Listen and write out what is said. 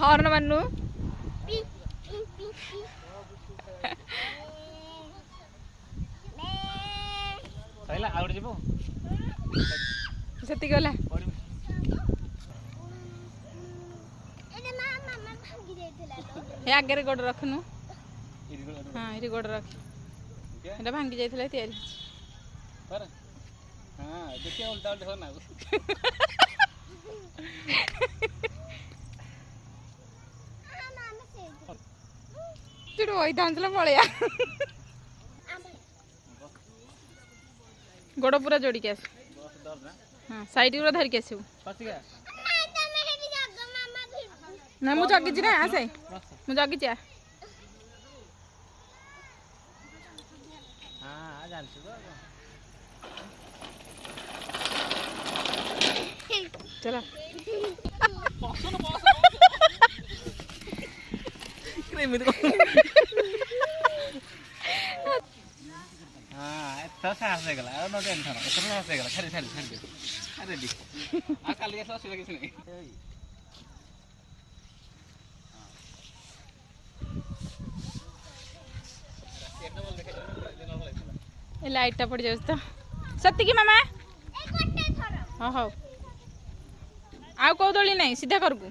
horn Manu Saila out जीवो सेती गला हे आगे गोड़ रखनु हाँ ये गोड़ रख एटा भांगी जाइथिला तयारी पर हां देखिए उल्टा उल्टा हो ना चुड़ वही दांतला पळया गोड़ पूरा जोड़ी के आस हाँ साइड पूरा धर के आसू ना मु जगी ना आसे मु जगी आ हां जानछु चला हाँ इतना साहस है गला और नो टेंशन इतना साहस है गला खरी खरी खरी अरे दी आ कल ये साहस लगी नहीं ए लाइट टा पड़ जाउस तो सत्ती की मामा हाँ हाँ आउ कौ दली नहीं सीधा करकू